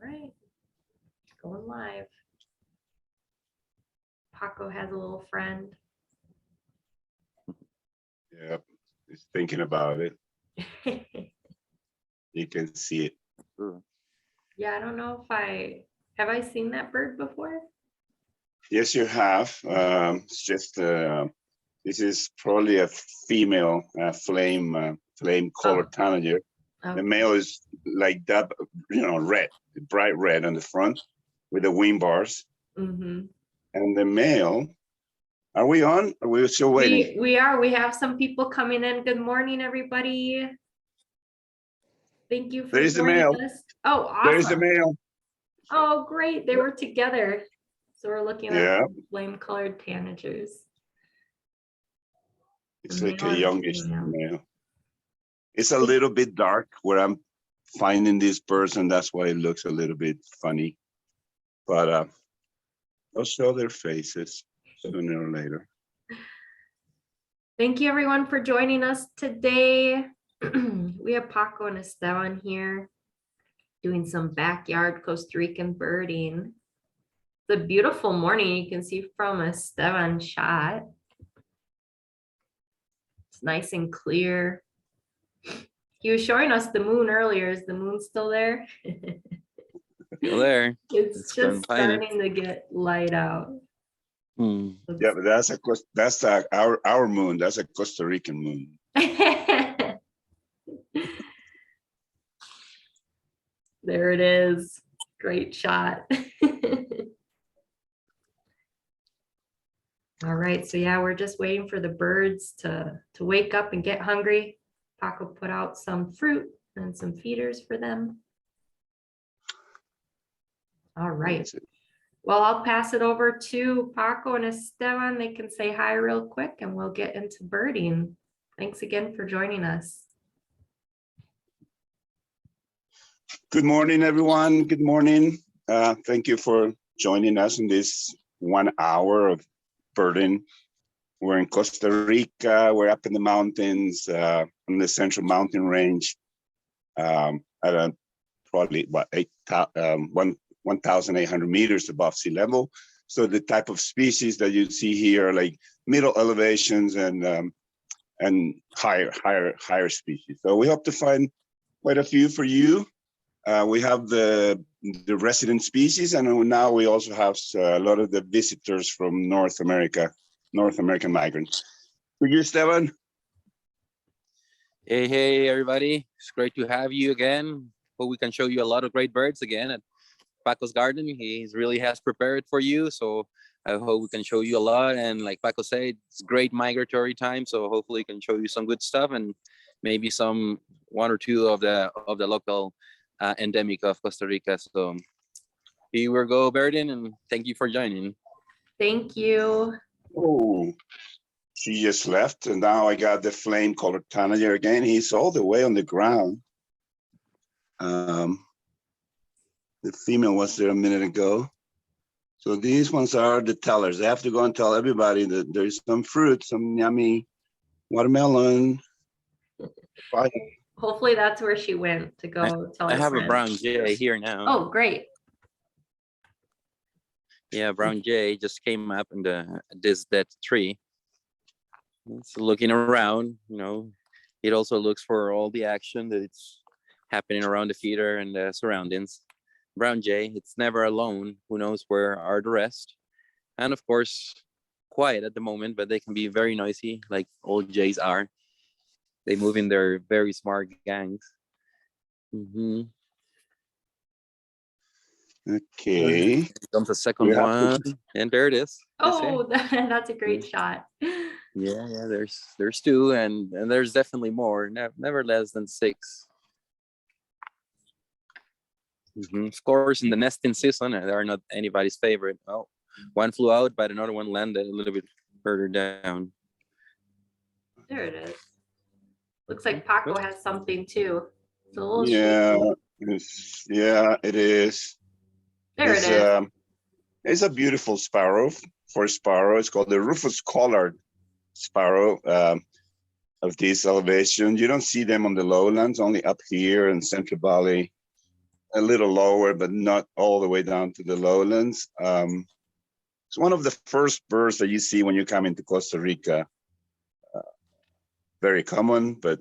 right, going live. Paco has a little friend. Yep, he's thinking about it. You can see it. Yeah, I don't know if have I seen that bird before? Yes, you have. It's just this is probably a female flame colored tanager. Okay. The male is like that, red, bright red on the front with the wing bars. Mm-hmm. And the male, are we on? Are we still waiting? We are. We have some people coming in. Good morning, everybody. Thank you for There's the joining male. us. Oh, awesome. There's the male. Oh, great. They were together. So we're looking at flame-colored tanagers. It's like a youngish male. It's a little bit dark where I'm finding this person. That's why it looks a little bit funny. But they'll show their faces sooner or later. Thank you, everyone, for joining us today. We have Paco and Esteban here doing some backyard Costa Rican birding. It's a beautiful morning. You can see from Esteban's shot. It's nice and clear. He was showing us the moon earlier. Is the moon still there? Still there. It's just starting to get light out. Yeah, but that's our moon. That's a Costa Rican moon. There it is. Great shot. All right, so yeah, we're just waiting for the birds to wake up and get hungry. Paco put out some fruit and some feeders for them. All right. Well, I'll pass it over to Paco and Esteban. They can say hi real quick and we'll get into birding. Thanks again for joining us. Good morning, everyone. Good morning. Thank you for joining us in this 1 hour of birding. We're in Costa Rica. We're up in the mountains, on the Central Mountain Range, at probably about 1,800 meters above sea level. So the type of species that you see here are like middle elevations and higher species. So we hope to find quite a few for you. We have the resident species, and now we also have a lot of the visitors from North American migrants. For you, Esteban? Hey, everybody. It's great to have you again. Hope we can show you a lot of great birds again at Paco's garden. He really has prepared for you. So I hope we can show you a lot. And like Paco said, it's great migratory time. So hopefully we can show you some good stuff and maybe one or two of the local endemic of Costa Rica. So here we go birding, and thank you for joining. Thank you. Oh, she just left, and now I got the flame-colored tanager again. He's all the way on the ground. The female was there a minute ago. So these ones are the tellers. I have to go and tell everybody that there's some fruit, some yummy watermelon. Hopefully that's where she went to go tell her I have friends. a brown jay here now. Oh, great. Yeah, brown jay just came up in this dead tree. It's looking around, it also looks for all the action that's happening around the feeder and the surroundings. Brown jay, it's never alone. Who knows where are the rest? And of course, quiet at the moment, but they can be very noisy, like all jays are. They move in their very smart gangs. Okay. Here comes the second one, and there it is. Oh, that's a great shot. Yeah, there's two, and there's definitely more. Never less than 6. Of course, in the nesting season, they are not anybody's favorite. Oh, one flew out, but another one landed a little bit further down. There it is. Looks like Paco has something too. It's a little it is. There it is. It's a beautiful sparrow. For sparrow, it's called the rufous-collared sparrow of this elevation. You don't see them on the lowlands, only up here in Central Valley. a little lower, but not all the way down to the lowlands. It's one of the first birds that you see when you come into Costa Rica. Very common, but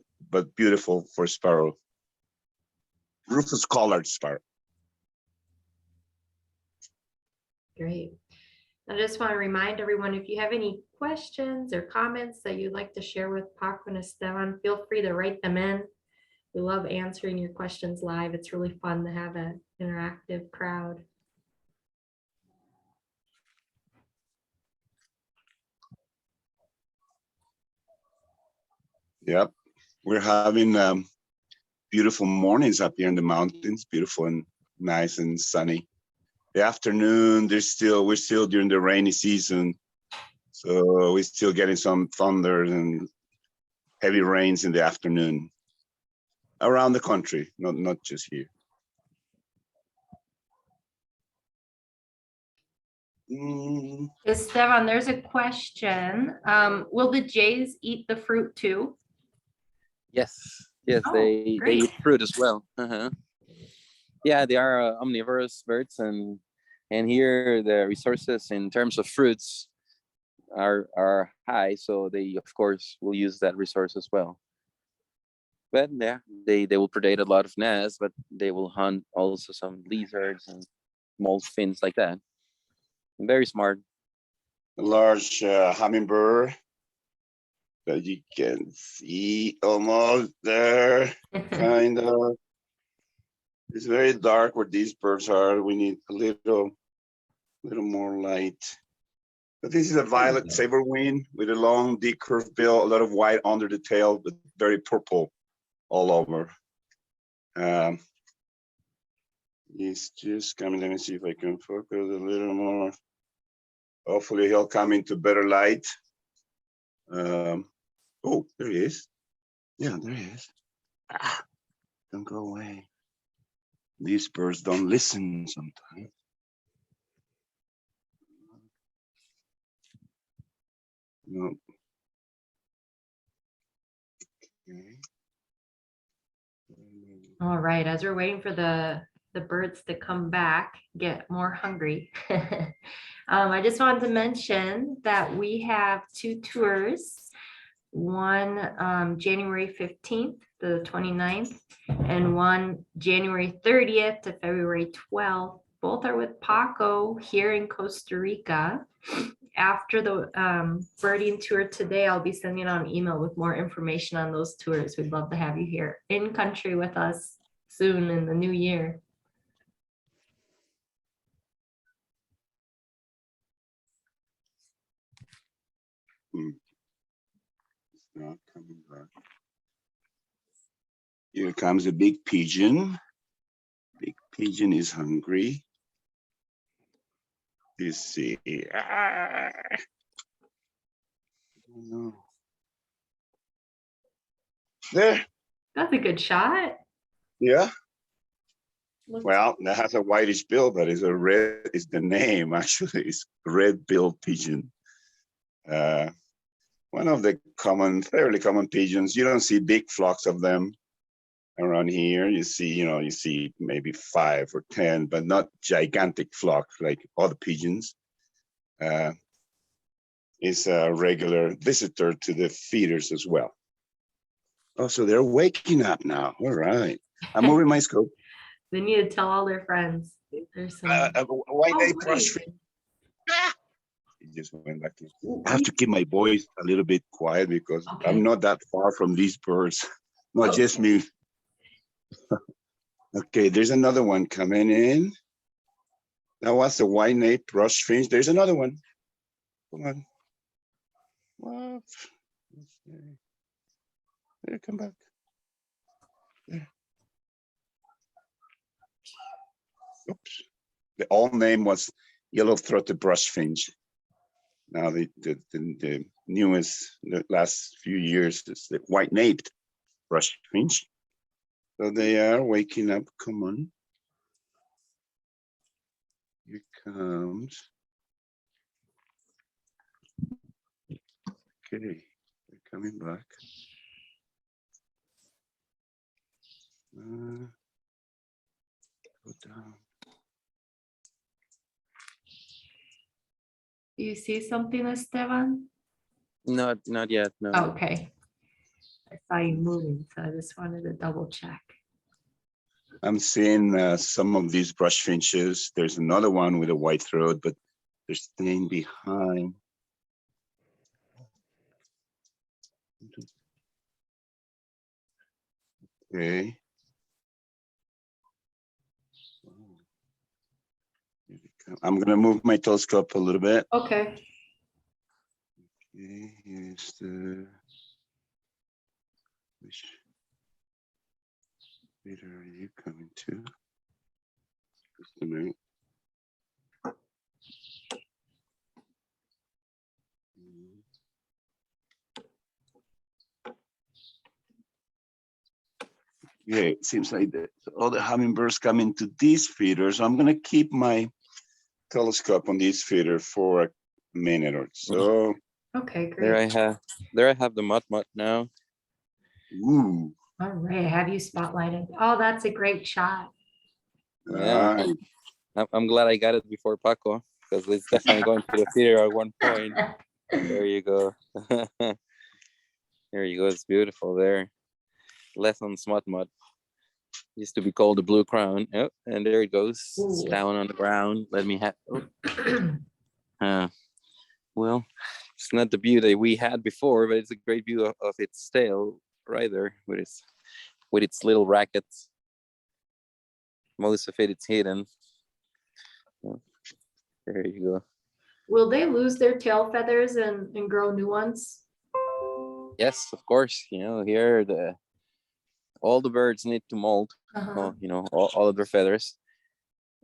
beautiful for sparrow. Rufous collared sparrow. Great. I just want to remind everyone, if you have any questions or comments that you'd like to share with Paco and Esteban, feel free to write them in. We love answering your questions live. It's really fun to have an interactive crowd. Yep, we're having beautiful mornings up here in the mountains, beautiful and nice and sunny. The afternoon, we're still during the rainy season, so we're still getting some thunder and heavy rains in the afternoon around the country, not just here. Esteban, there's a question. Will the jays eat the fruit too? Yes, yes, Oh, they great. eat fruit as well. Yeah, they are omnivorous birds, and here the resources in terms of fruits are high, so they of course will use that resource as well. But yeah, they will predate a lot of nests, but they will hunt also some lizards and small fins like that. Very smart. A large hummingbird that you can see almost there, kind of. It's very dark where these birds are. We need a little more light. But this is a violet saber wing with a long, deep curved bill, a lot of white under the tail, but very purple all over. He's just coming. Let me see if I can focus a little more. Hopefully he'll come into better light. Oh, there he is. Yeah, there he is. Ah, don't go away. These birds don't listen sometimes. No. Okay. All right, as we're waiting for the birds to come back, get more hungry. I just wanted to mention that we have 2 tours. One January 15th to the 29th, and one January 30th to February 12th. Both are with Paco here in Costa Rica. After the birding tour today, I'll be sending out an email with more information on those tours. We'd love to have you here in country with us soon in the new year. It's not coming back. Here comes a big pigeon. Big pigeon is hungry. You see. Ah. No. There. That's a good shot. Yeah. Looks- Well, that has a whitish bill, but it's a red. Is the name actually? It's red-billed pigeon. One of the fairly common pigeons. You don't see big flocks of them around here. You see maybe 5 or 10, but not gigantic flocks like other pigeons. Is a regular visitor to the feeders as well. Oh, so they're waking up now. All right. I'm moving my scope. They need to tell all their friends. There's some. Why they great. brush? It just went back. I have to keep my voice a little bit quiet because Okay. I'm not that far from these birds. Not just me. Okay, there's another one coming in. That was the white-naped brush finch. There's another one. Come on. What? There, come back. There. Oops. The old name was yellow-throated brush finch. Now the newest, the last few years, is the white-naped brush finch. So they are waking up. Come on. Here comes. Okay, they're coming back. Go down. Do you see something, Esteban? Not yet. No. Oh, okay. I saw you moving, so I just wanted to double check. I'm seeing some of these brush finches. There's another one with a white throat, but they're staying behind. Okay. I'm gonna move my telescope a little bit. Okay. Okay, here's the. Which feeder are you coming to? Just a minute. Yeah, it seems like all the hummingbirds come into these feeders. So I'm gonna keep my telescope on this feeder for a minute or so. Okay, There great. I have the mud now. Ooh. All right. Have you spotlighted? Oh, that's a great shot. Yeah. Nice. I'm glad I got it before Paco, because it's definitely going to the theater at one point. There you go. There you go. It's beautiful there. Less on smut mud. Used to be called the blue crown. Oh, and there it goes. It's Ooh. down on the ground. Let me have. Oh. Well, it's not the view that we had before, but it's a great view of its tail right there with its little rackets. Most of it's hidden. Oh, there you go. Will they lose their tail feathers and grow new ones? Yes, of course. Here all the birds need to molt. Uh-huh. All of their feathers,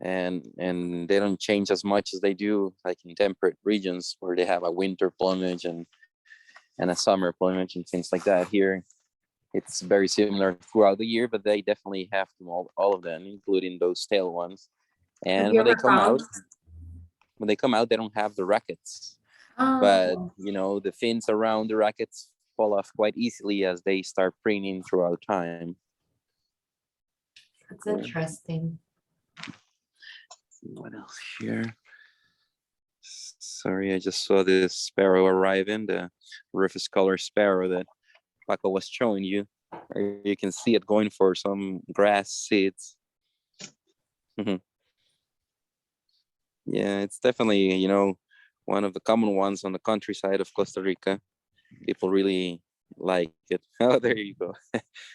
and they don't change as much as they do like in temperate regions where they have a winter plumage and a summer plumage and things like that. Here it's very similar throughout the year, but they definitely have to molt all of them, including those tail ones. Have And you when they ever come out, found? they don't have the rackets, but Oh, the fins around the rackets fall off quite easily as they start preening throughout time. that's interesting. What else here? Sorry, I just saw this sparrow arriving, the rufous color sparrow that Paco was showing you. You can see it going for some grass seeds. Yeah, it's definitely, one of the common ones on the countryside of Costa Rica. People really like it. Oh, there you go.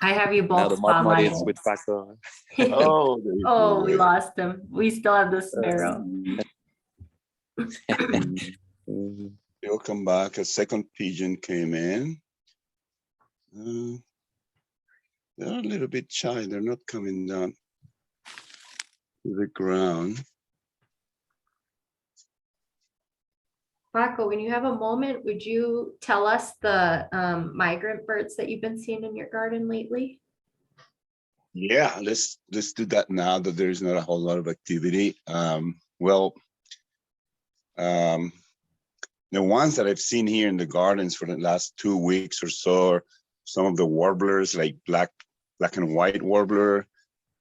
I have you Now both the mud is spotlighted. with Paco. Oh, there you Oh, go. we lost him. We still have the sparrow. They'll come back. A second pigeon came in. They're a little bit shy. They're not coming down to the ground. Paco, when you have a moment, would you tell us the migrant birds that you've been seeing in your garden lately? Yeah, let's do that now that there's not a whole lot of activity. The ones that I've seen here in the gardens for the last 2 weeks or so are some of the warblers, like black and white warbler,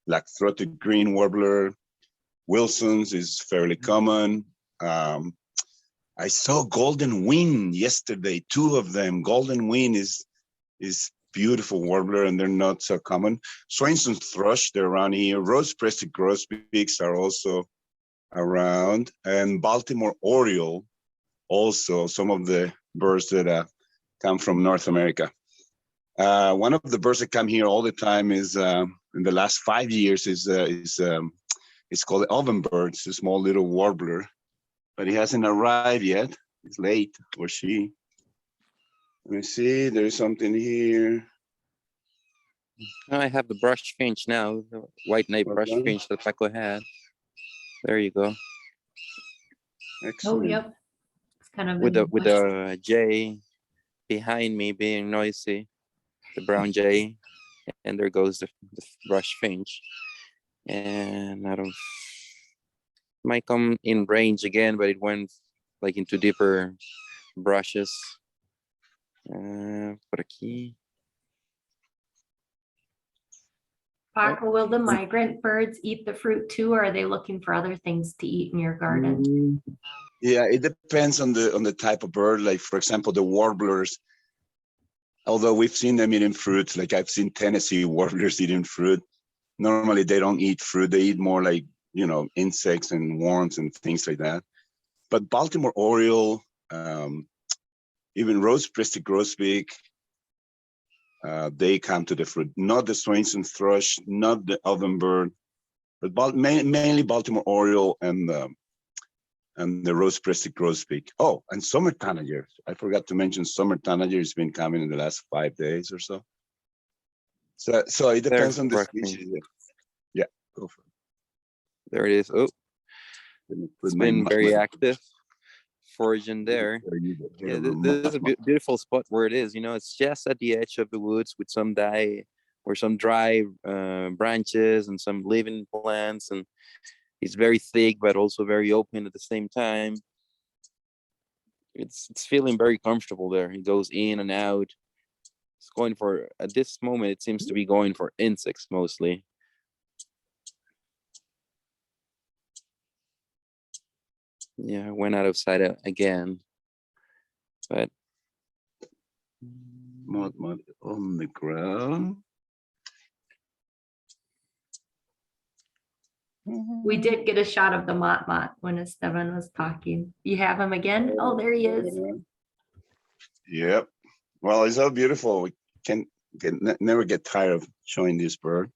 black-throated green warbler. Wilson's is fairly common. I saw golden wing yesterday, 2 of them. Golden wing is beautiful warbler, and they're not so common. Swainson's thrush, they're around here. Rose-breasted grosbeaks are also around, and Baltimore oriole, also some of the birds that come from North America. One of the birds that come here all the time is in the last 5 years is it's called the ovenbird. It's a small little warbler, but he hasn't arrived yet. It's late, or she. Let me see. There's something here. I have the brush finch now, the white-naped Well brush done. finch that Paco had. There you go. Oh, Excellent. yep. It's kind of With in the the jay behind me being noisy, the brown jay, and there goes the brush finch. And I don't might come in range again, but it went like into deeper brushes. Por aquí. Paco, will the migrant birds eat the fruit too, or are they looking for other things to eat in your garden? Yeah, it depends on the type of bird. Like for example, the warblers. Although we've seen them eating fruits, like I've seen Tennessee warblers eating fruit. Normally they don't eat fruit; they eat more like insects and worms and things like that. But Baltimore oriole, even rose-breasted grosbeak, they come to the fruit. Not the Swainson thrush, not the ovenbird, but mainly Baltimore oriole and the rose-breasted grosbeak. Oh, and summer tanager. I forgot to mention summer tanager has been coming in the last 5 days or so. So it depends on the species. Yeah, go for it. There it is. Oh, it's been very active foraging there. Yeah, this is a beautiful spot where it is. It's just at the edge of the woods with some dry branches and some living plants, and it's very thick but also very open at the same time. It's feeling very comfortable there. It goes in and out. It's going for, at this moment, it seems to be going for insects mostly. Yeah, I went out of sight again, but Mud on the ground. We did get a shot of the mott when Esteban was talking. You have him again? Oh, there he is. Yep. Well, it's so beautiful. We never get tired of showing this bird.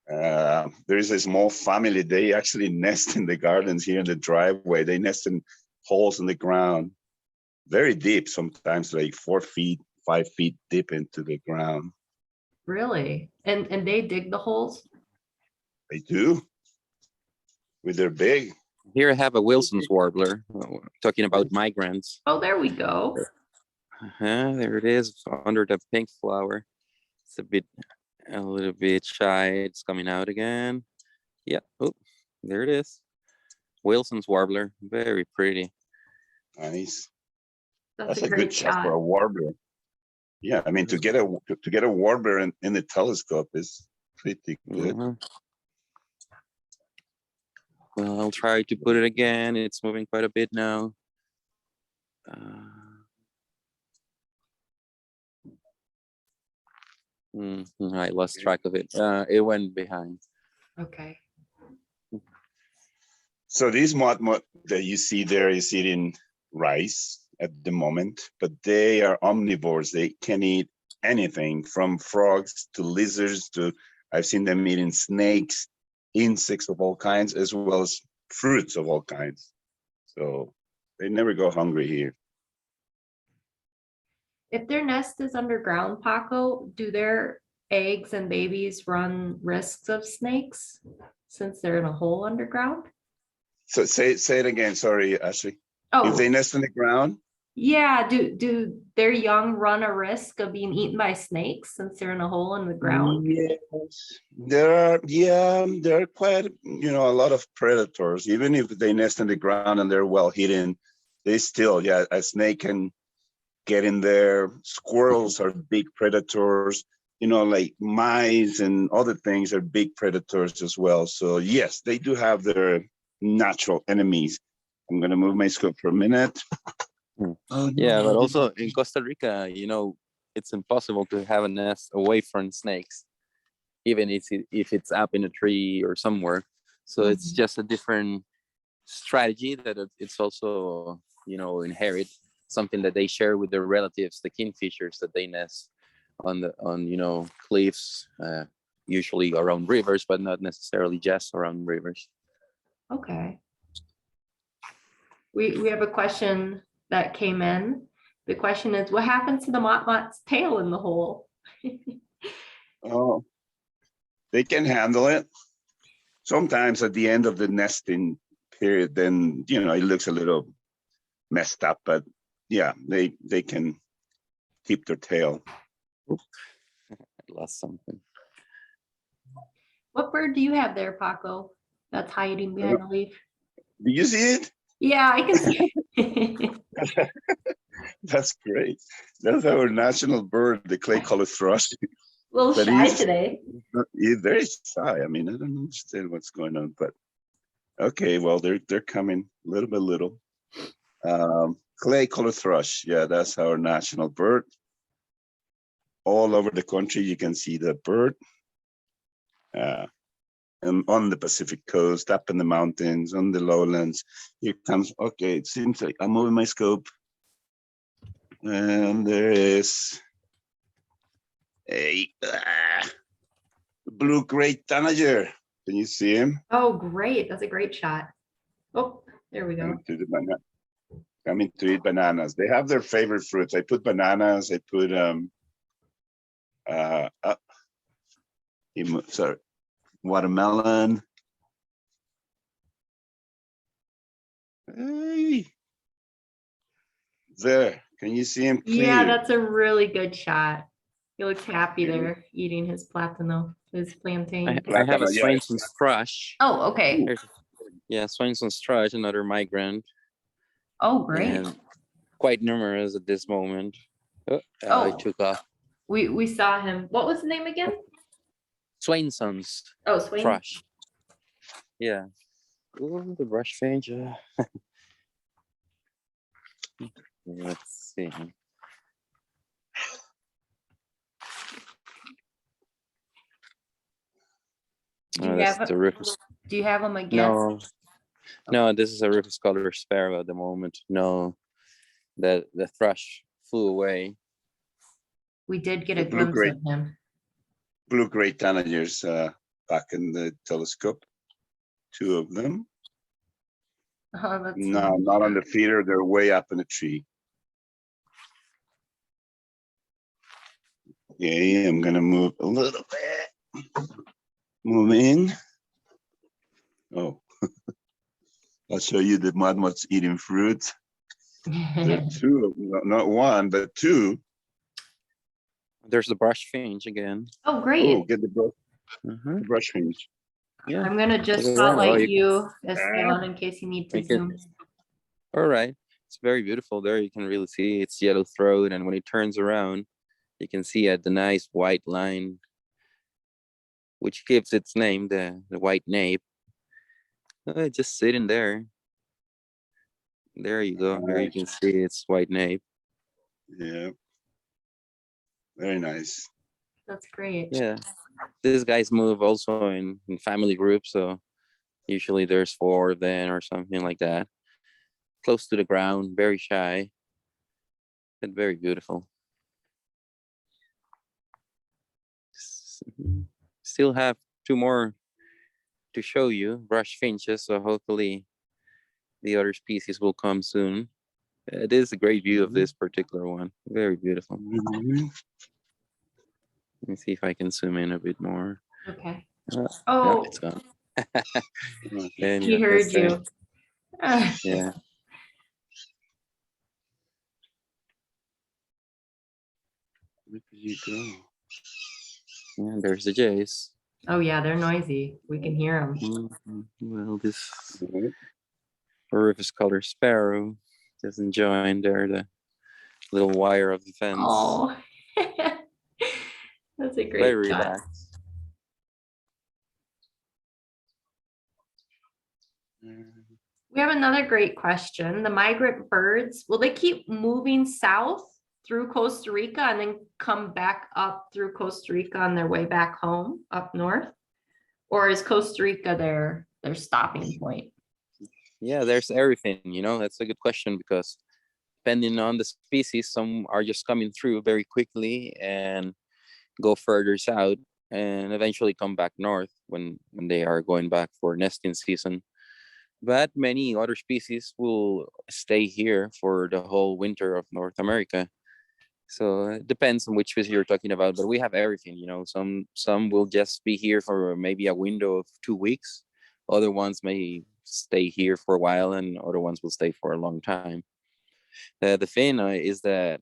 There is a small family. They actually nest in the gardens here in the driveway. They nest in holes in the ground, very deep, sometimes like 4 feet, 5 feet deep into the ground. Really? And they dig the holes? They do. With their big. Here I have a Wilson's warbler, talking about migrants. Oh, there we go. There it is, under the pink flower. It's a little bit shy. It's coming out again. Yeah. Oh, there it is. Wilson's warbler, very pretty. Nice. That's a good shot for a warbler. Yeah, I mean to get a warbler in the telescope is pretty good. Mm-hmm. Well, I'll try to put it again. It's moving quite a bit now. I lost track of it. It went behind. Okay. So these mud that you see there is eating rice at the moment, but they are omnivores. They can eat anything from frogs to lizards to, I've seen them eating snakes, insects of all kinds, as well as fruits of all kinds. So they never go hungry here. If their nest is underground, Paco, do their eggs and babies run risks of snakes since they're in a hole underground? So say it again. Sorry, Ashley. Oh, If they nest in the ground? Yeah, do their young run a risk of being eaten by snakes since they're in a hole in the ground? Yes, there are quite a lot of predators. Even if they nest in the ground and they're well hidden, they still a snake can get in there. Squirrels are big predators. Like mice and other things are big predators as well. So yes, they do have their natural enemies. I'm gonna move my scope for a minute. Yeah, but also in Costa Rica, it's impossible to have a nest away from snakes, even if it's up in a tree or somewhere. So it's just a different strategy that it's also, inherit, something that they share with their relatives, the kingfishers, that they nest on cliffs, usually around rivers, but not necessarily just around rivers. Okay. We have a question that came in. The question is, what happens to the mott's tail in the hole? Oh, they can handle it. Sometimes at the end of the nesting period, then it looks a little messed up, but yeah, they can keep their tail. Oops. I lost something. What bird do you have there, Paco, that's hiding behind a leaf? Do you see it? Yeah, I can see it. That's great. That's our national bird, the clay-colored thrush. little But shy he's today. he's very shy. I mean, I don't understand what's going on, but okay, well, they're coming little by little. Clay color thrush, yeah, that's our national bird. All over the country, you can see the bird. And on the Pacific coast, up in the mountains, on the lowlands. Here comes, okay, it seems like I'm moving my scope. And there is a blue-gray tanager. Can you see him? Oh, great. That's a great shot. Oh, there we go. Coming to eat bananas. They have their favorite fruits. I put bananas, I put sorry, watermelon. Hey, there. Can you see him clear? Yeah, that's a really good shot. He looks happy there eating his platano, his plantain. I have a Yeah. Swainson's thrush. Oh, okay. Yeah, Swainson's thrush, another migrant, Oh, great. and quite numerous at this moment. He Oh. took off. We saw him. What was the name again? Swainson's Oh, Swain. thrush. Yeah. Ooh, the brush finch. Let's see. Do you Oh, that's have the Rufus. Do you have him again? No, this is a Rufus color sparrow at the moment. No, the thrush flew away. We did get a The blue-gray. glimpse of him. Blue-gray tanagers back in the telescope. 2 of them. Oh, that's No, not on the feeder. They're way up in the tree. Okay, I'm gonna move a little bit. Move in. Oh, I'll show you the mudmoths eating fruit. There are 2, not 1, but 2. There's the brush finch again. Oh, great. Oh, get the brush finch. Yeah. I'm gonna just Look at that. spotlight you, Esteban, in case you need to We can- zoom. All right. It's very beautiful there. You can really see its yellow throat. And when it turns around, you can see the nice white line, which gives its name, the white nape. Just sitting there. There you go. There you can see its white nape. Yeah. Very nice. That's great. Yeah. These guys move also in family groups. So usually there's 4 of them or something like that. Close to the ground, very shy, but very beautiful. Still have 2 more to show you, brush finches. So hopefully the other species will come soon. It is a great view of this particular one. Very beautiful. Mhm. Let me see if I can zoom in a bit more. Okay. No, Oh, it's gone. Okay. he heard you. Yeah. Where did you go? And there's the jays. Oh yeah, they're noisy. We can hear them. Well, this Mhm. Rufus color sparrow just enjoying there the little wire of the fence. Oh, that's a great Very shot. relaxed. We have another great question. The migrant birds, will they keep moving south through Costa Rica and then come back up through Costa Rica on their way back home up north? Or is Costa Rica their stopping point? Yeah, there's everything, that's a good question because depending on the species, some are just coming through very quickly and go further south and eventually come back north when they are going back for nesting season. But many other species will stay here for the whole winter of North America. So it depends on which species you're talking about, but we have everything, some will just be here for maybe a window of 2 weeks. Other ones may stay here for a while and other ones will stay for a long time. The thing is that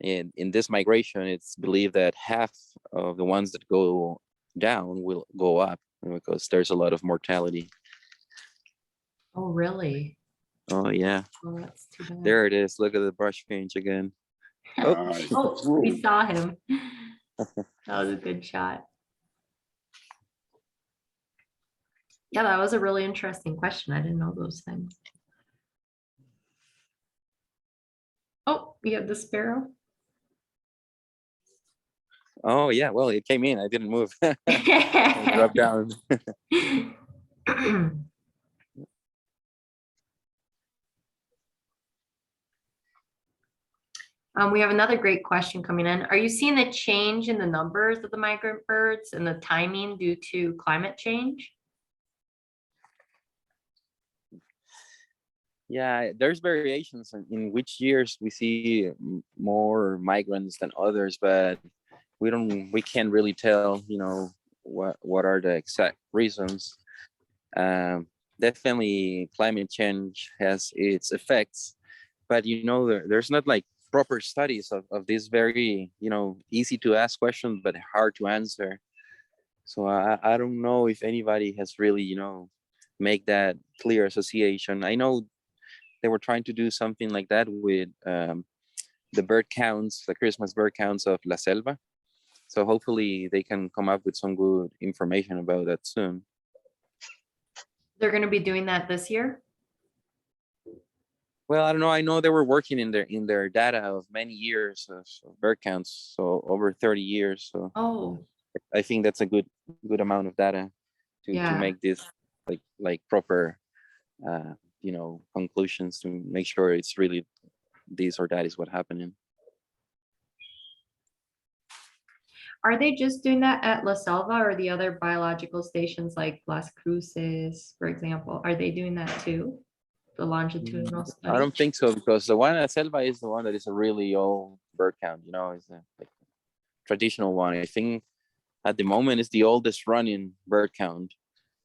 in this migration, it's believed that half of the ones that go down will go up because there's a lot of mortality. Oh, really? Oh yeah, Oh, that's too bad. there it is. Look at the brush finch again. Nice. Oh, we saw him. That was a good shot. Yeah, that was a really interesting question. I didn't know those things. Oh, you have the sparrow. Oh yeah, well, it came in. I didn't move. It dropped down. We have another great question coming in. Are you seeing a change in the numbers of the migrant birds and the timing due to climate change? Yeah, there's variations in which years we see more migrants than others, but we can't really tell, what are the exact reasons. Definitely climate change has its effects, but there's not like proper studies of this very, easy to ask question, but hard to answer. So I don't know if anybody has really, make that clear association. I know they were trying to do something like that with the bird counts, the Christmas bird counts of La Selva. So hopefully they can come up with some good information about that soon. They're going to be doing that this year? Well, I don't know. I know they were working in their data of many years of bird counts, so over 30 years. So Oh, I think that's a good amount of data to yeah. make this like proper conclusions, to make sure it's really this or that is what happening. Are they just doing that at La Selva or the other biological stations like Las Cruces, for example? Are they doing that too? The longitudinal study? I don't think so, because the one at Selva is the one that is a really old bird count, it's a traditional one. I think at the moment it's the oldest running bird count.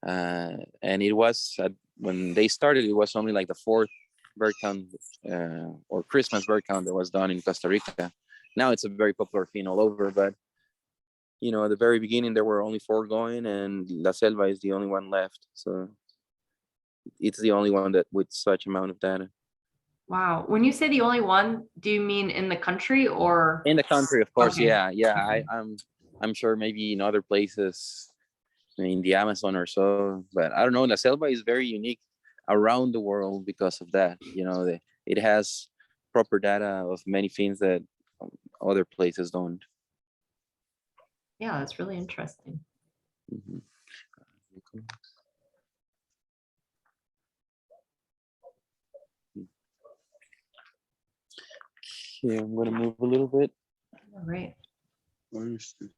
And it was, when they started, it was only like the fourth bird count or Christmas bird count that was done in Costa Rica. Now it's a very popular thing all over, but at the very beginning there were only 4 going, and La Selva is the only one left. So it's the only one that with such amount of data. Wow. When you say the only one, do you mean in the country or? In the country, of course. Okay. Yeah. I'm sure maybe in other places, in the Amazon or so, but I don't know. La Selva is very unique around the world because of that. It has proper data of many things that other places don't. Yeah, that's really interesting. Mhm. Okay, I'm gonna move a little bit. All right. Where is this?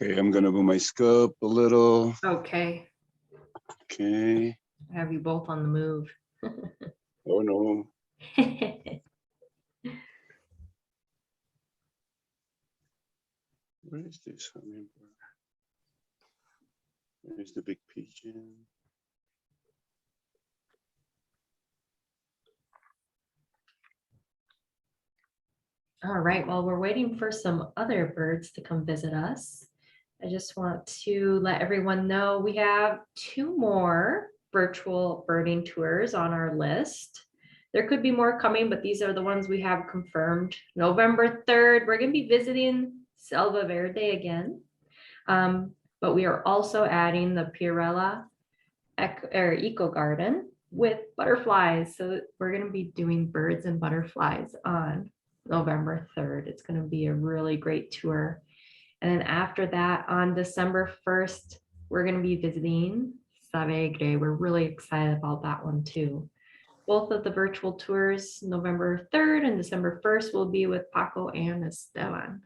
Okay, I'm gonna move my scope a little. Okay. Okay. I have you both on the move. Oh no. Where is this hummingbird? Where's the big pigeon? All right, well, we're waiting for some other birds to come visit us. I just want to let everyone know we have 2 more virtual birding tours on our list. There could be more coming, but these are the ones we have confirmed. November 3rd, we're going to be visiting Selva Verde again. But we are also adding the Pirella Eco Garden with butterflies. So we're going to be doing birds and butterflies on November 3rd. It's going to be a really great tour. And then after that, on December 1st, we're going to be visiting Saber. We're really excited about that one too. Both of the virtual tours, November 3rd and December 1st, will be with Paco and Esteban.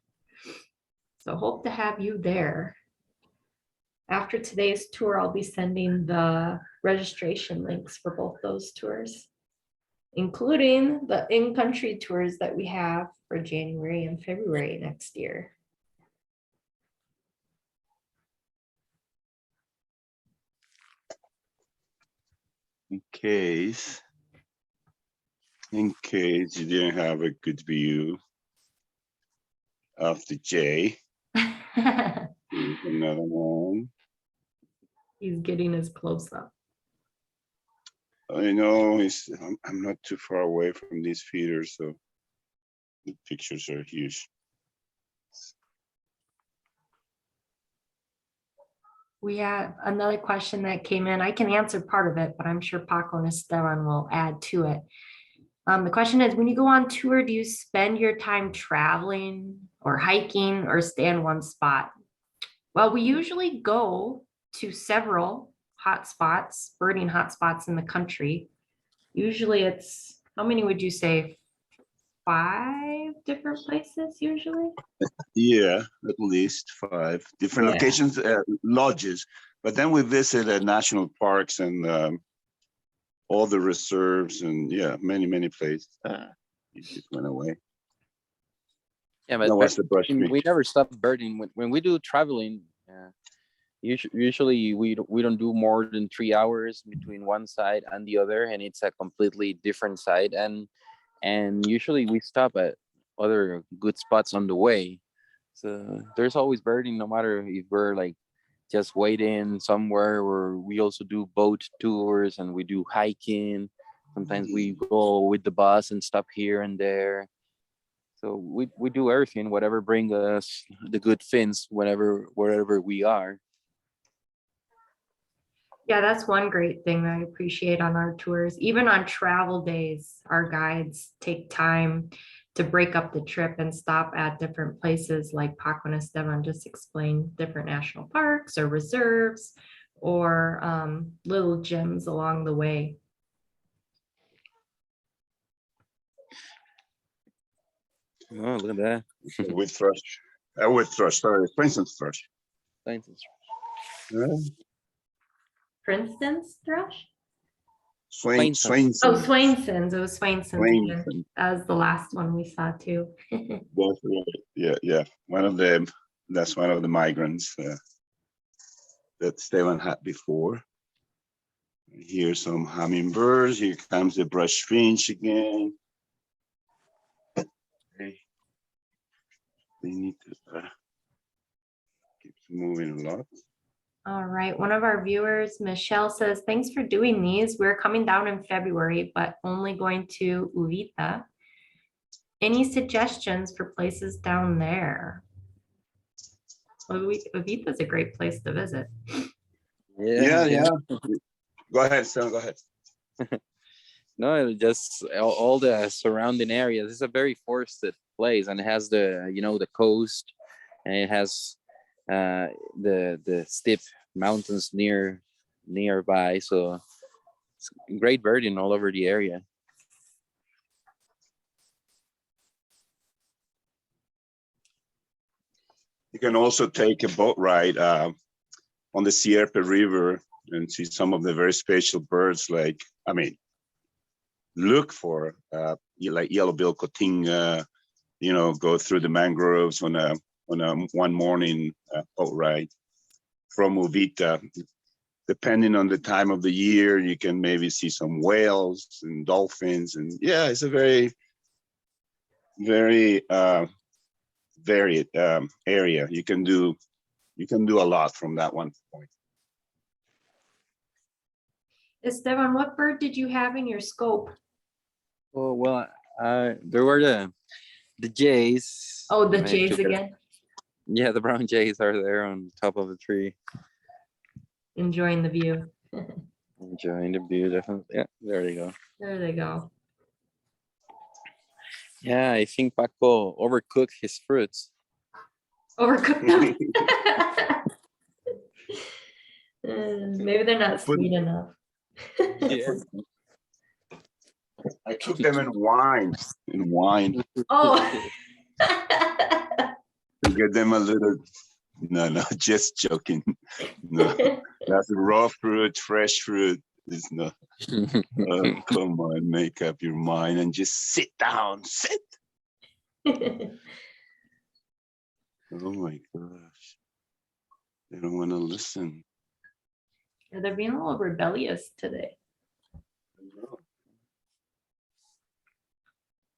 So hope to have you there. After today's tour, I'll be sending the registration links for both those tours, including the in-country tours that we have for January and February next year. In case you didn't have a good view of the J, here's another one. He's getting his close up. I know I'm not too far away from these feeders, so the pictures are huge. We had another question that came in. I can answer part of it, but I'm sure Paco and Esteban will add to it. The question is, when you go on tour, do you spend your time traveling or hiking or stay in one spot? Well, we usually go to several hotspots, birding hotspots in the country. Usually it's, how many would you say? 5 different places usually? Yeah, at least 5 different Yeah. locations, lodges. But then we visited national parks and all the reserves and yeah, many places. It just went away. Yeah, That was the brush tree. we never stop birding. When we do traveling, usually we don't do more than 3 hours between one side and the other, and it's a completely different side. And usually we stop at other good spots on the way. So there's always birding, no matter if we're like just waiting somewhere, or we also do boat tours and we do hiking. Sometimes we go with the bus and stop here and there. So we do everything, whatever bring us the good fins wherever we are. Yeah, that's one great thing that I appreciate on our tours. Even on travel days, our guides take time to break up the trip and stop at different places, like Paco and Esteban just explained, different national parks or reserves or little gems along the way. Oh, look at that. With thrush. Sorry, Princeton's thrush. Thanks. Princeton's thrush? Swainson's. Oh, Swainson's. It was Swainson's again. Swainson's. That was the last one we saw too. That's right. Yeah. One of them. That's one of the migrants that Esteban had before. Here's some hummingbirds. Here comes the brush finch again. Okay. They need to keep moving a lot. All right, one of our viewers, Michelle, says, thanks for doing these. We're coming down in February, but only going to Uvita. Any suggestions for places down there? Well, Uvita's a great place to visit. Yeah. Go ahead, Sam, go ahead. No, just all the surrounding areas. It's a very forested place, and it has the coast, and it has the steep mountains nearby. So it's great birding all over the area. You can also take a boat ride on the Sierpe River and see some of the very special birds. Look for like yellow-billed cotinga. Go through the mangroves on a one morning boat ride from Uvita. Depending on the time of the year, you can maybe see some whales and dolphins, and yeah, it's a very varied area. You can do a lot from that one point. Esteban, what bird did you have in your scope? Oh well, there were the jays. Oh, the jays again. Yeah, the brown jays are there on top of the tree. Enjoying the view. Enjoying the view, definitely. Yeah, there they go. There they go. Yeah, I think Paco overcooked his fruits. Overcooked them. Maybe they're not sweet enough. Yeah. I cook them in wine. Oh. To get them a little. No, just joking. No, that's raw fruit, fresh fruit. It's not. Come on, make up your mind and just sit down. Sit. Oh my gosh. They don't want to listen. Yeah, they're being a little rebellious today.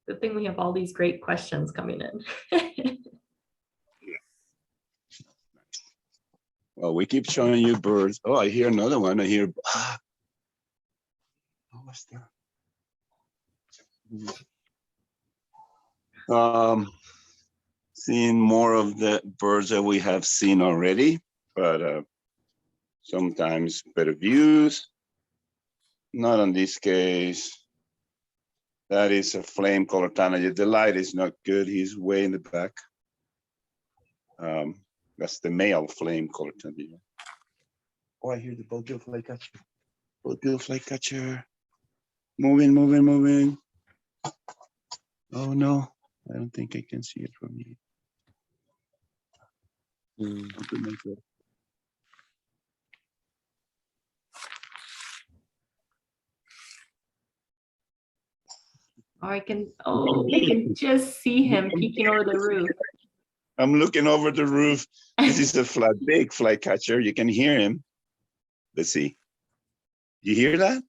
Good thing we have all these great questions coming in. Oh, we keep showing you birds. Oh, I hear another one. I hear. What was that? Seeing more of the birds that we have seen already, but sometimes better views. Not on this case. That is a flame color tanager. The light is not good. He's way in the back. That's the male flame color tanager. Oh, I hear the bowtail flycatcher. Bowtail flycatcher. Moving, moving, moving. Oh no, I don't think I can see it from here. Oh, I can just see him peeking over the roof. I'm looking over the roof. This is a big flycatcher. You can hear him. Let's see. You hear that?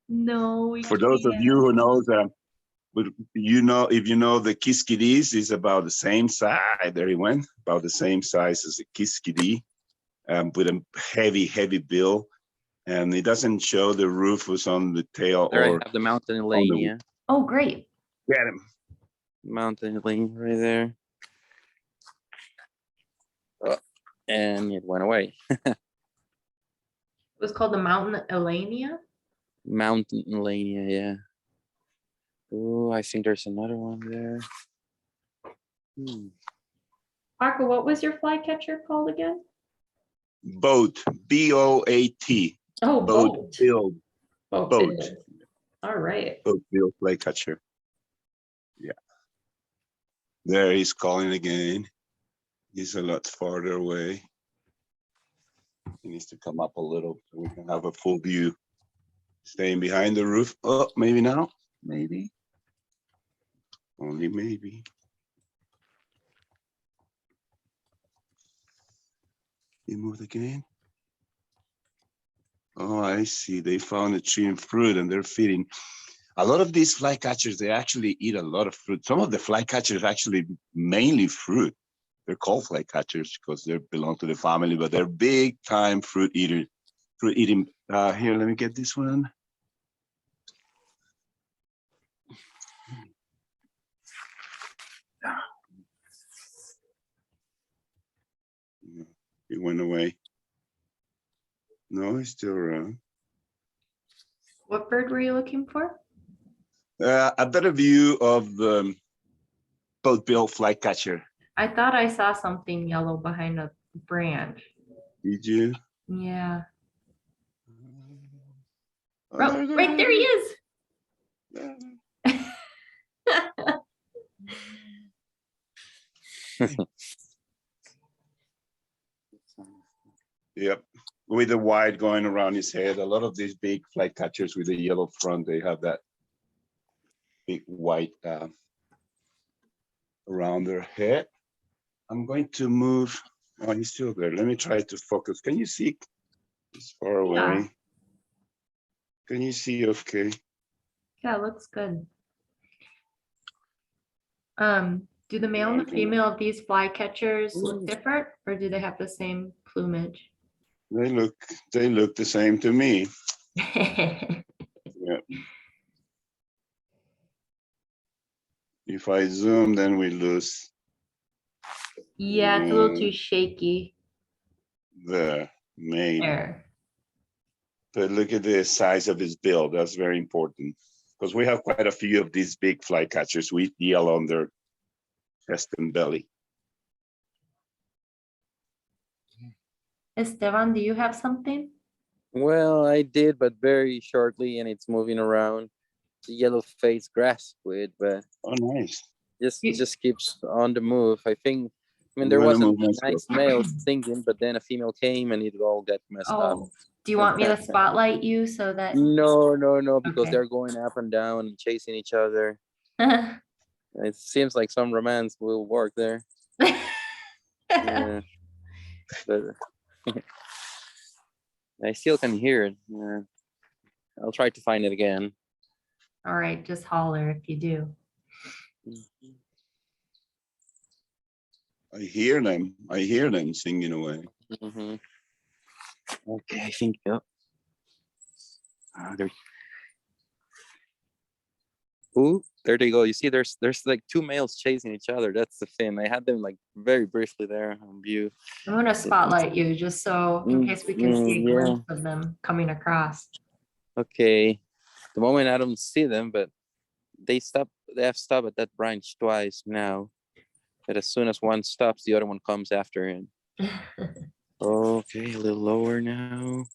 No, we For those of you who knows, but if you know the kiskadis is about the same size. There he went, about the same size as a kiskadi, with a heavy bill, and it doesn't show the rufous on the tail. There I Or have the mountain Elania. Oh, great. get him. Mountain Elania right there. Oh, and it went away. It was called the Mountain Elania. Mountain Elania, yeah. Oh, I think there's another one there. Paco, what was your flycatcher called again? Boat, B-O-A-T. Oh, boat. Bill. Boat. Boat. All right. Boat bill flycatcher. Yeah. There he's calling again. He's a lot farther away. He needs to come up a little so we can have a full view. Staying behind the roof. Oh, maybe now. Maybe. Only maybe. He moved again. Oh, I see. They found a tree and fruit and they're feeding. A lot of these flycatchers, they actually eat a lot of fruit. Some of the flycatchers actually mainly fruit. They're called flycatchers because they belong to the family, but they're big time fruit eaters. Fruit eating. Here, let me get this one. He went away. No, he's still around. What bird were you looking for? A better view of the boat-bill flycatcher. I thought I saw something yellow behind a branch. Did you? Yeah. Oh, Right there he is. Yep. With the white going around his head. A lot of these big flycatchers with the yellow front, they have that big white around their head. I'm going to move. Oh, he's still there. Let me try to focus. Can you see? It's far away. Yeah. Can you see okay? Yeah, looks good. Do the male and the female of these flycatchers look different, or do they have the same plumage? They look the same to me. Yeah. If I zoom, then we lose. Yeah, it's a little too shaky. There, maybe. There. But look at the size of his bill. That's very important because we have quite a few of these big flycatchers with yellow on their chest and belly. Esteban, do you have something? Well, I did, but very shortly, and it's moving around. The yellow face grass squid, but Oh, nice. just keeps on the move. I think. I mean, I'm there was a gonna move nice male singing, but then a female came, and it all got messed up. Oh, do you want me to spotlight you so that? No, because Okay. they're going up and down and chasing each other. It seems like some romance will work there. Yeah, but I still can hear it. Yeah. I'll try to find it again. All right, just holler if you do. I hear them. I hear them singing away. Mhm. Okay, I think, yeah. There. Ooh, there they go. You see, there's like two males chasing each other. That's the thing. I had them like very briefly there on view. I'm gonna spotlight you just so in case we can see a Yeah. glimpse of them coming across. Okay. The moment I don't see them, but they have stopped at that branch twice now. But as soon as one stops, the other one comes after him. Okay, a little lower now.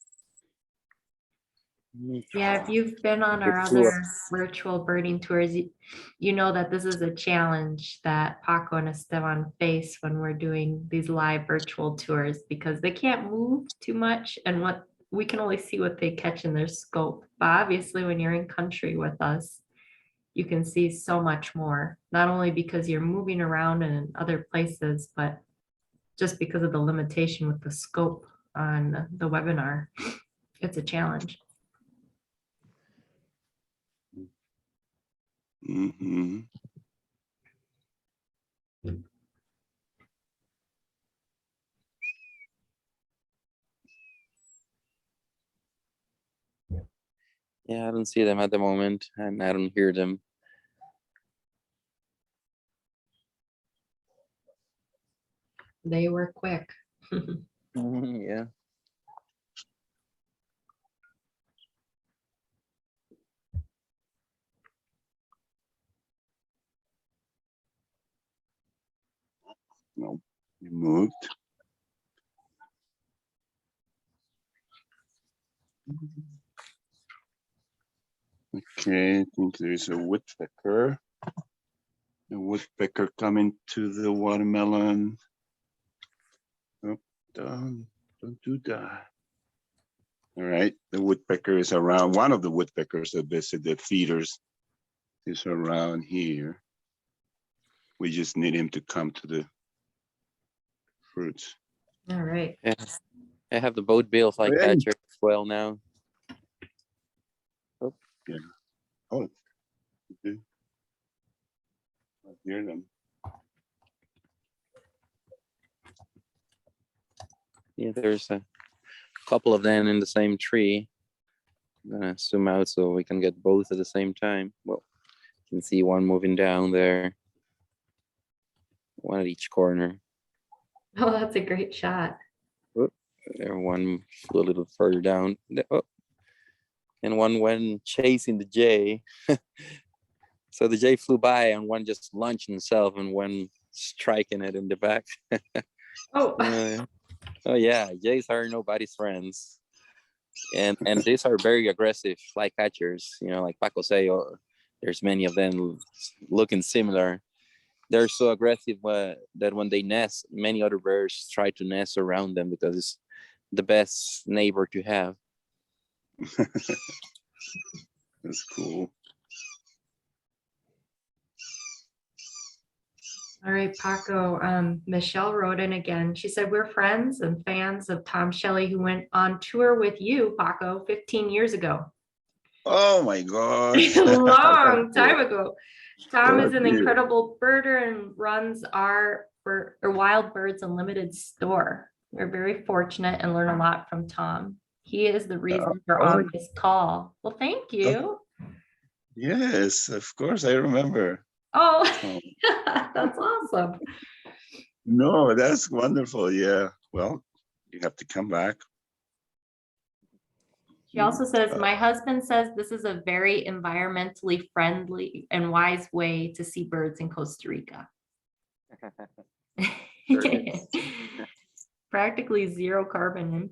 Yeah, if you've been on our They flew up. other virtual birding tours, you know that this is a challenge that Paco and Esteban face when we're doing these live virtual tours because they can't move too much and what we can only see what they catch in their scope. But obviously, when you're in country with us, you can see so much more, not only because you're moving around in other places, but just because of the limitation with the scope on the webinar. It's a challenge. Mm-hmm. Yeah, I don't see them at the moment, and I don't hear them. They were quick. Yeah. No, you moved. Okay, I think there's a woodpecker. The woodpecker coming to the watermelon. Oh, don't do that. All right, the woodpecker is around. One of the woodpeckers that visit the feeders is around here. We just need him to come to the fruits. All right. Yeah. I have the boat bill flycatcher as well now. Oh. Yeah. Oh, okay. I hear them. Yeah, there's a couple of them in the same tree. I'm gonna zoom out so we can get both at the same time. Well, you can see one moving down there. One at each corner. Oh, that's a great shot. There, one flew a little further down. Oh. And one went chasing the jay. So the jay flew by and one just launched himself and one striking it in the back. Oh, Oh yeah, jays are nobody's friends. And these are very aggressive flycatchers, you know, like Paco say, or there's many of them looking similar. They're so aggressive that when they nest, many other birds try to nest around them because it's the best neighbor to have. That's cool. all right, Paco. Michelle wrote in again. She said, we're friends and fans of Tom Shelley, who went on tour with you, Paco, 15 years ago. Oh my gosh. Long time ago. Tom Oh, is an dear. incredible birder and runs our Wild Birds Unlimited store. We're very fortunate and learn a lot from Tom. He is the reason for on this call. Well, thank you. Yes, of course, I remember. Oh, Oh, that's awesome. no, that's wonderful. Yeah. Well, you have to come back. She also says, my husband says this is a very environmentally friendly and wise way to see birds in Costa Rica. Practically zero carbon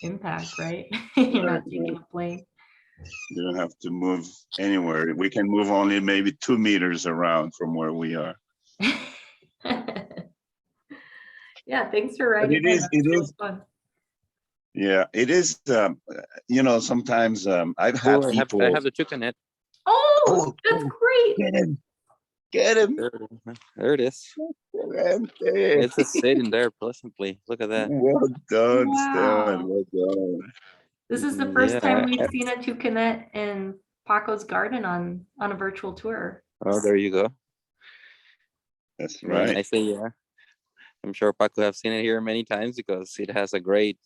impact, right? You're not taking a plane. You don't have to move anywhere. We can move only maybe 2 meters around from where we are. Yeah, thanks for writing. It is fun. Yeah, it is. You know, sometimes I've had people. I have the chicken net. Oh, that's great. Get him. Get him. There it is. It's just sitting there pleasantly. Look at that. Well done, Wow. Esteban. Well done. This is the first time we've seen a toucanet in Paco's garden on a virtual tour. Oh, there you go. That's right. I say, yeah. I'm sure Paco have seen it here many times because it has a great